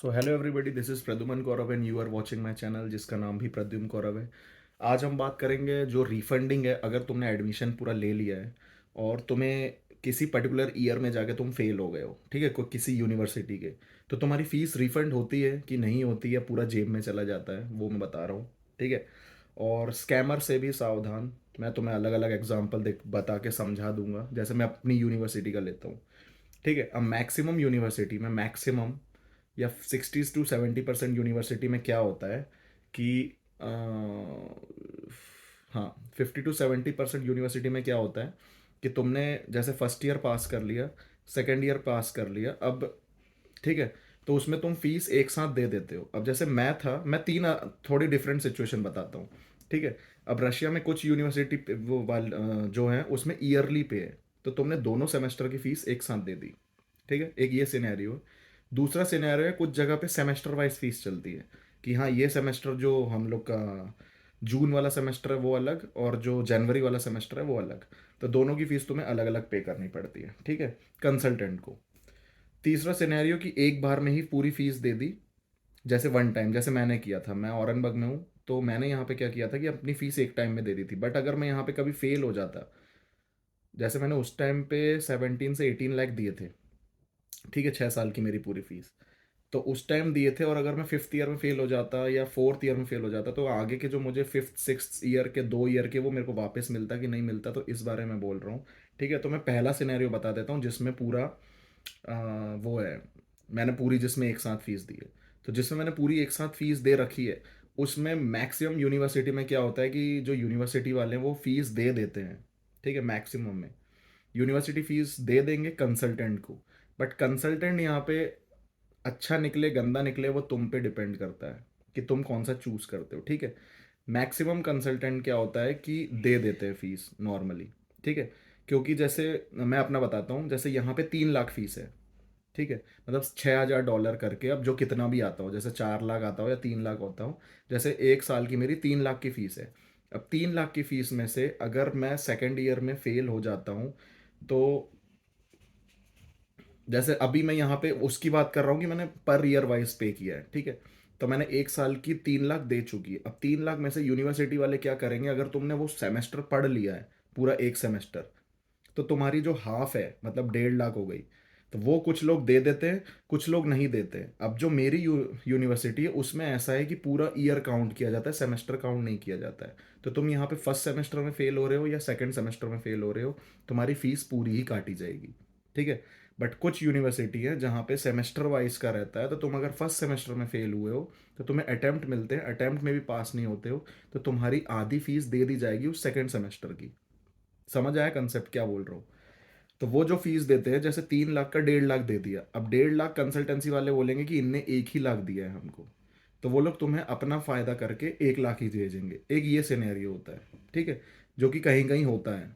So hello everybody, this is Pradyuman Gaurav and you are watching my channel जिसका नाम भी प्रद्युम गौरव है। आज हम बात करेंगे जो रिफंडिंग है। अगर तुमने एडमिशन पूरा ले लिया है और तुम्हें किसी पर्टिकुलर ईयर में जाके तुम फेल हो गए हो, ठीक है, कोई किसी यूनिवर्सिटी के, तो तुम्हारी फीस रिफंड होती है कि नहीं होती है, पूरा जेब में चला जाता है, वो मैं बता रहा हूँ। ठीक है। और स्कैमर से भी सावधान। मैं तुम्हें अलग अलग एग्जाम्पल देख बता के समझा दूंगा। जैसे मैं अपनी यूनिवर्सिटी का लेता हूँ। ठीक है। अब मैक्सिमम यूनिवर्सिटी में मैक्सिमम या 60 to 70% यूनिवर्सिटी में क्या होता है कि अ, हाँ, 50 to 70% यूनिवर्सिटी में क्या होता है कि तुमने जैसे फर्स्ट ईयर पास कर लिया, सेकेंड ईयर पास कर लिया, अब ठीक है, तो उसमें तुम फीस एक साथ दे देते हो। अब जैसे मैं था, मैं थोड़ी डिफरेंट सिचुएशन बताता हूँ। ठीक है। अब रशिया में कुछ यूनिवर्सिटी जो है उसमें ईयरली पे है, तो तुमने दोनों सेमेस्टर की फीस एक साथ दे दी। ठीक है, एक ये सिनेरियो है। दूसरा सिनेरियो है, कुछ जगह पे सेमेस्टर वाइज फीस चलती है कि हाँ, ये सेमेस्टर जो हम लोग का जून वाला सेमेस्टर है वो अलग, और जो जनवरी वाला सेमेस्टर है वो अलग। तो दोनों की फीस तुम्हें अलग अलग पे करनी पड़ती है, ठीक है, कंसल्टेंट को। तीसरा सिनेरियो कि एक बार में ही पूरी फीस दे दी, जैसे वन टाइम, जैसे मैंने किया था। मैं औरंगबाग में हूँ, तो मैंने यहाँ पे क्या किया था कि अपनी फीस एक टाइम में दे दी थी। बट अगर मैं यहाँ पे कभी फेल हो जाता, जैसे मैंने उस टाइम पे 17 से 18 लाख दिए थे, ठीक है, 6 साल की मेरी पूरी फीस, तो उस टाइम दिए थे। और अगर मैं फिफ्थ ईयर में फेल हो जाता या फोर्थ ईयर में फेल हो जाता, तो आगे के जो मुझे फिफ्थ सिक्स ईयर के 2 ईयर के वो मेरे को वापस मिलता कि नहीं मिलता, तो इस बारे में बोल रहा हूँ। ठीक है। तो मैं पहला सिनेरियो बता देता हूँ जिसमें पूरा वो है, मैंने पूरी जिसमें एक साथ फीस दी है। तो जिसमें मैंने पूरी एक साथ फीस दे रखी है, उसमें मैक्सिमम यूनिवर्सिटी में क्या होता है कि जो यूनिवर्सिटी वाले हैं वो फीस दे देते हैं। ठीक है, मैक्सिमम में यूनिवर्सिटी फीस दे देंगे कंसल्टेंट को। बट कंसल्टेंट यहाँ पे अच्छा निकले गंदा निकले वो तुम पे डिपेंड करता है कि तुम कौन सा चूज करते हो। ठीक है। मैक्सिमम कंसल्टेंट क्या होता है कि दे देते हैं फीस नॉर्मली। ठीक है। क्योंकि जैसे मैं अपना बताता हूँ, जैसे यहाँ पे 3 लाख फीस है। ठीक है। मतलब $6,000 करके, अब जो कितना भी आता हो, जैसे 4 लाख आता हो या 3 लाख होता हो, जैसे एक साल की मेरी 3 लाख की फीस है। अब 3 लाख की फीस में से अगर मैं सेकेंड ईयर में फेल हो जाता हूँ, तो जैसे अभी मैं यहाँ पे उसकी बात कर रहा हूँ कि मैंने पर ईयर वाइज पे किया है। ठीक है। तो मैंने एक साल की 3 लाख दे चुकी है। अब 3 लाख में से यूनिवर्सिटी वाले क्या करेंगे, अगर तुमने वो सेमेस्टर पढ़ लिया है, पूरा एक सेमेस्टर, तो तुम्हारी जो हाफ है, मतलब 1.5 लाख हो गई। तो वो कुछ लोग दे देते हैं, कुछ लोग नहीं देते हैं। अब जो मेरी यूनिवर्सिटी है उसमें ऐसा है कि पूरा ईयर काउंट किया जाता है, सेमेस्टर काउंट नहीं किया जाता है। तो तुम यहाँ पे फर्स्ट सेमेस्टर में फेल हो रहे हो या सेकंड सेमेस्टर में फेल हो रहे हो, तुम्हारी फीस पूरी ही काटी जाएगी। ठीक है। बट कुछ यूनिवर्सिटी है जहाँ पे सेमेस्टर वाइज का रहता है, तो तुम अगर फर्स्ट सेमेस्टर में फेल हुए हो तो तुम्हें अटेम्प्ट मिलते हैं, अटेम्प्ट में भी पास नहीं होते हो, तो तुम्हारी आधी फीस दे दी जाएगी उस सेकंड सेमेस्टर की। समझ आया कंसेप्ट क्या बोल रहा हूँ? तो वो जो फीस देते हैं, जैसे 3 लाख का 1.5 लाख दे दिया, अब 1.5 लाख कंसल्टेंसी वाले बोलेंगे कि इनने 1 ही लाख दिया है हमको, तो वो लोग तुम्हें अपना फायदा करके 1 लाख ही भेजेंगे। एक ये सिनेरियो होता है। ठीक है। जो कि कहीं कहीं होता है।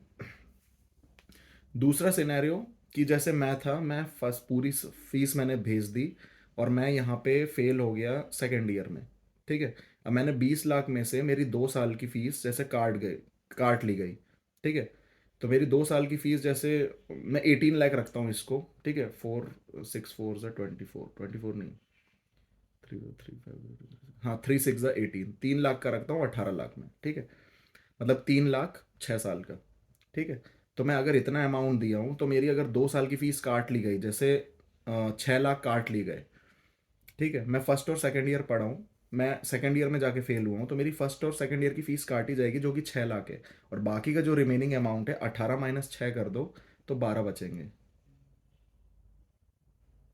दूसरा सिनेरियो कि जैसे मैं था, मैं फर्स्ट पूरी फीस मैंने भेज दी और मैं यहाँ पे फेल हो गया सेकेंड ईयर में। ठीक है। अब मैंने 20 लाख में से मेरी 2 साल की फीस जैसे काट ली गई। ठीक है। तो मेरी 2 साल की फीस जैसे, मैं 18 लाख रखता हूँ इसको। ठीक है। 4 6 4 24, 24 नहीं, 3 3 5, हाँ, 3 6 18, 3 लाख का रखता हूँ 18 लाख में। ठीक है। मतलब 3 लाख 6 साल का। ठीक है। तो मैं अगर इतना अमाउंट दिया हूँ, तो मेरी अगर 2 साल की फीस काट ली गई, जैसे 6 लाख काट ली गए। ठीक है। मैं फर्स्ट और सेकंड ईयर पढ़ा हूँ, मैं सेकंड ईयर में जाके फेल हुआ हूँ, तो मेरी फर्स्ट और सेकंड ईयर की फीस काटी जाएगी जो कि 6 लाख है। और बाकी का जो रिमेनिंग अमाउंट है, 18 - 6 कर दो, तो 12 बचेंगे।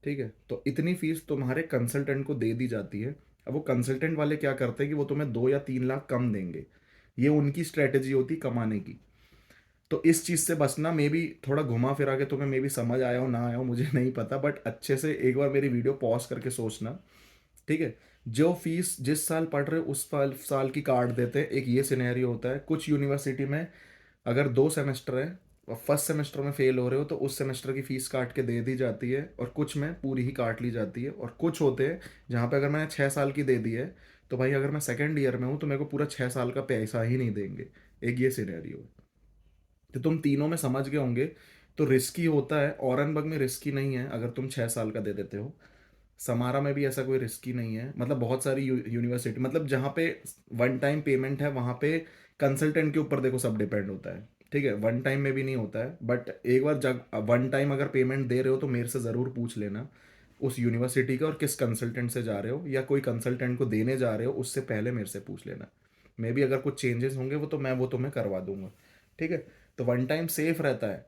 ठीक है। तो इतनी फीस तुम्हारे कंसल्टेंट को दे दी जाती है। अब वो कंसल्टेंट वाले क्या करते हैं कि वो तुम्हें 2 या 3 लाख कम देंगे। ये उनकी स्ट्रेटेजी होती कमाने की। तो इस चीज़ से बचना, मे बी थोड़ा घुमा फिरा के तुम्हें मे बी समझ आया हो ना आया हो, मुझे नहीं पता, बट अच्छे से एक बार मेरी वीडियो पॉज करके सोचना। ठीक है। जो फीस जिस साल पढ़ रहे हो उस साल की काट देते हैं, एक ये सिनेरियो होता है। कुछ यूनिवर्सिटी में अगर 2 सेमेस्टर है और फर्स्ट सेमेस्टर में फेल हो रहे हो, तो उस सेमेस्टर की फीस काट के दे दी जाती है, और कुछ में पूरी ही काट ली जाती है। और कुछ होते हैं जहाँ पे अगर मैंने 6 साल की दे दी है, तो भाई अगर मैं सेकेंड ईयर में हूँ तो मेरे को पूरा 6 साल का पैसा ही नहीं देंगे। एक ये सिनेरियो है। तो तुम तीनों में समझ गए होंगे। तो रिस्की होता है, औरंगबाग में रिस्की नहीं है अगर तुम 6 साल का दे देते हो। समारा में भी ऐसा कोई रिस्की नहीं है, मतलब बहुत सारी यूनिवर्सिटी, मतलब जहाँ पे वन टाइम पेमेंट है वहाँ पे कंसल्टेंट के ऊपर देखो सब डिपेंड होता है, ठीक है, वन टाइम में भी नहीं होता है, बट एक बार जब वन टाइम अगर पेमेंट दे रहे हो तो मेरे से ज़रूर पूछ लेना उस यूनिवर्सिटी का और किस कंसल्टेंट से जा रहे हो, या कोई कंसल्टेंट को देने जा रहे हो उससे पहले मेरे से पूछ लेना। मे भी अगर कुछ चेंजेस होंगे वो तुम्हें करवा दूंगा, ठीक है। तो वन टाइम सेफ रहता है,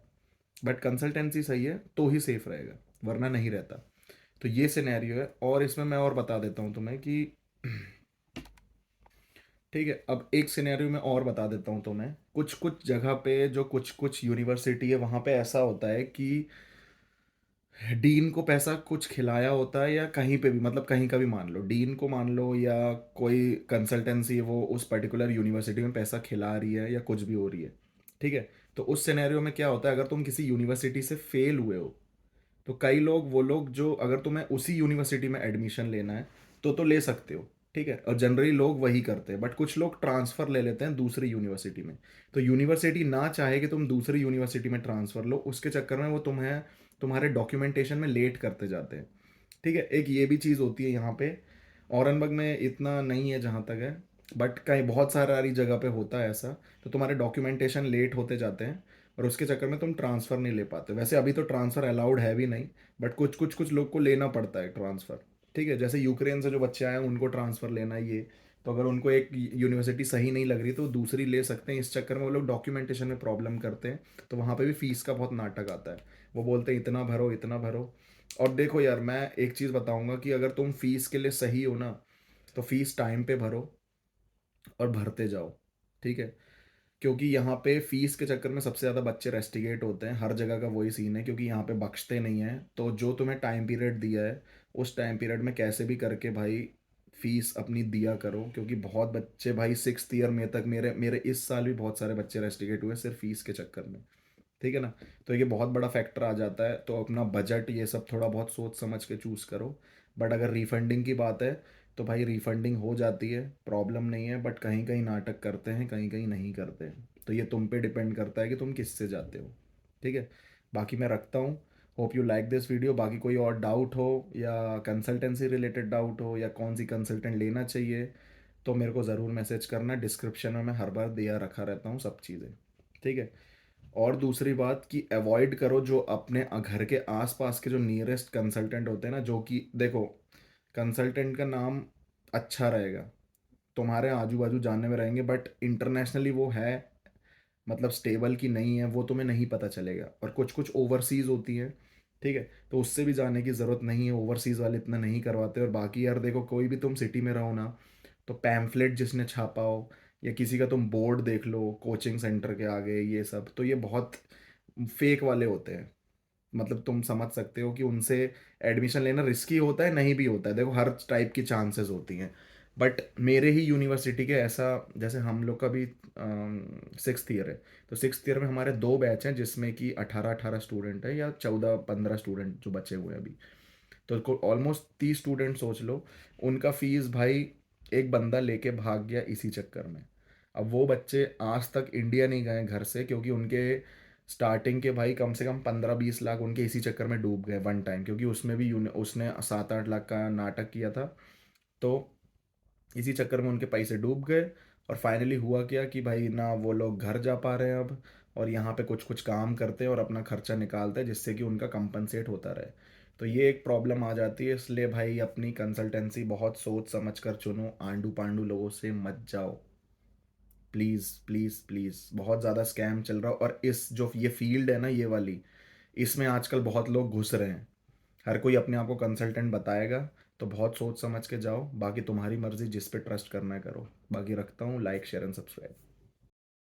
बट कंसल्टेंसी सही है तो ही सेफ रहेगा, वरना नहीं रहता। तो ये सिनेरियो है, और इसमें मैं और बता देता हूँ तुम्हें कि ठीक है, अब एक सिनेरियो में और बता देता हूँ तुम्हें, कुछ कुछ जगह पे जो कुछ कुछ यूनिवर्सिटी है वहाँ पे ऐसा होता है कि डीन को पैसा कुछ खिलाया होता है, या कहीं पे भी, मतलब कहीं का भी मान लो, डीन को मान लो, या कोई कंसल्टेंसी वो उस पर्टिकुलर यूनिवर्सिटी में पैसा खिला रही है या कुछ भी हो रही है, ठीक है। तो उस सिनेरियो में क्या होता है, अगर तुम किसी यूनिवर्सिटी से फेल हुए हो तो कई लोग, वो लोग जो, अगर तुम्हें उसी यूनिवर्सिटी में एडमिशन लेना है तो ले सकते हो, ठीक है, और जनरली लोग वही करते हैं, बट कुछ लोग ट्रांसफ़र ले लेते हैं दूसरी यूनिवर्सिटी में। तो यूनिवर्सिटी ना चाहे कि तुम दूसरी यूनिवर्सिटी में ट्रांसफ़र लो, उसके चक्कर में वो तुम्हें तुम्हारे डॉक्यूमेंटेशन में लेट करते जाते हैं, ठीक है। एक ये भी चीज़ होती है यहाँ पे, औरंगबाग में इतना नहीं है जहाँ तक है, बट कहीं बहुत सारी जगह पे होता है ऐसा। तो तुम्हारे डॉक्यूमेंटेशन लेट होते जाते हैं और उसके चक्कर में तुम ट्रांसफ़र नहीं ले पाते। वैसे अभी तो ट्रांसफ़र अलाउड है भी नहीं, बट कुछ कुछ कुछ लोग को लेना पड़ता है ट्रांसफ़र, ठीक है। जैसे यूक्रेन से जो बच्चे आए हैं उनको ट्रांसफ़र लेना ही है, तो अगर उनको एक यूनिवर्सिटी सही नहीं लग रही तो वो दूसरी ले सकते हैं, इस चक्कर में वो लोग डॉक्यूमेंटेशन में प्रॉब्लम करते हैं। तो वहाँ पे भी फ़ीस का बहुत नाटक आता है, वो बोलते हैं इतना भरो इतना भरो। और देखो यार, मैं एक चीज़ बताऊंगा कि अगर तुम फीस के लिए सही हो ना, तो फीस टाइम पे भरो और भरते जाओ, ठीक है। क्योंकि यहाँ पे फीस के चक्कर में सबसे ज़्यादा बच्चे रेस्टिगेट होते हैं, हर जगह का वही सीन है, क्योंकि यहाँ पे बख्शते नहीं हैं। तो जो तुम्हें टाइम पीरियड दिया है उस टाइम पीरियड में कैसे भी करके भाई फीस अपनी दिया करो, क्योंकि बहुत बच्चे भाई सिक्स ईयर में तक, मेरे मेरे इस साल भी बहुत सारे बच्चे रेस्टिगेट हुए सिर्फ फीस के चक्कर में, ठीक है ना। तो ये बहुत बड़ा फैक्टर आ जाता है, तो अपना बजट ये सब थोड़ा बहुत सोच समझ के चूज़ करो। बट अगर रिफंडिंग की बात है तो भाई रिफंडिंग हो जाती है, प्रॉब्लम नहीं है, बट कहीं कहीं नाटक करते हैं, कहीं कहीं नहीं करते हैं। तो ये तुम पे डिपेंड करता है कि तुम किससे जाते हो, ठीक है। बाकी मैं रखता हूँ। Hope you like this video. बाकी कोई और डाउट हो, या कंसल्टेंसी रिलेटेड डाउट हो, या कौन सी कंसल्टेंट लेना चाहिए, तो मेरे को ज़रूर मैसेज करना। डिस्क्रिप्शन में मैं हर बार दिया रखा रहता हूँ सब चीज़ें, ठीक है। और दूसरी बात कि अवॉइड करो जो अपने घर के आसपास के जो नियरेस्ट कंसल्टेंट होते हैं ना, जो कि देखो, कंसल्टेंट का नाम अच्छा रहेगा, तुम्हारे आजू बाजू जानने में रहेंगे, बट इंटरनेशनली वो है मतलब स्टेबल की नहीं है वो तुम्हें नहीं पता चलेगा। और कुछ कुछ ओवरसीज़ होती है, ठीक है, तो उससे भी जाने की ज़रूरत नहीं है, ओवरसीज़ वाले इतना नहीं करवाते। और बाकी यार देखो, कोई भी तुम सिटी में रहो ना, तो पैम्फलेट जिसने छापा हो, या किसी का तुम बोर्ड देख लो कोचिंग सेंटर के आगे, ये सब तो ये बहुत फेक वाले होते हैं। मतलब तुम समझ सकते हो कि उनसे एडमिशन लेना रिस्की होता है, नहीं भी होता है, देखो हर टाइप की चांसेस होती हैं। बट मेरे ही यूनिवर्सिटी के ऐसा, जैसे हम लोग का भी सिक्स्थ ईयर है, तो सिक्स्थ ईयर में हमारे दो बैच हैं जिसमें कि 18-18 स्टूडेंट है, या 14-15 स्टूडेंट जो बचे हुए हैं अभी। तो ऑलमोस्ट 30 स्टूडेंट सोच लो, उनका फीस भाई एक बंदा लेके भाग गया इसी चक्कर में। अब वो बच्चे आज तक इंडिया नहीं गए घर से, क्योंकि उनके स्टार्टिंग के भाई कम से कम 15-20 लाख उनके इसी चक्कर में डूब गए वन टाइम, क्योंकि उसमें भी उसने 7-8 लाख का नाटक किया था। तो इसी चक्कर में उनके पैसे डूब गए। और फाइनली हुआ क्या कि भाई ना वो लोग घर जा पा रहे हैं अब, और यहाँ पे कुछ कुछ काम करते हैं और अपना खर्चा निकालते हैं जिससे कि उनका कंपनसेट होता रहे। तो ये एक प्रॉब्लम आ जाती है, इसलिए भाई अपनी कंसल्टेंसी बहुत सोच समझ कर चुनो, आंडू पांडू लोगों से मत जाओ, प्लीज़ प्लीज़ प्लीज़। बहुत ज़्यादा स्कैम चल रहा है, और इस जो ये फील्ड है ना ये वाली, इसमें आजकल बहुत लोग घुस रहे हैं, हर कोई अपने आप को कंसल्टेंट बताएगा। तो बहुत सोच समझ के जाओ, बाकी तुम्हारी मर्ज़ी, जिस पे ट्रस्ट करना है करो। बाकी रखता हूँ, लाइक शेयर एंड सब्सक्राइब।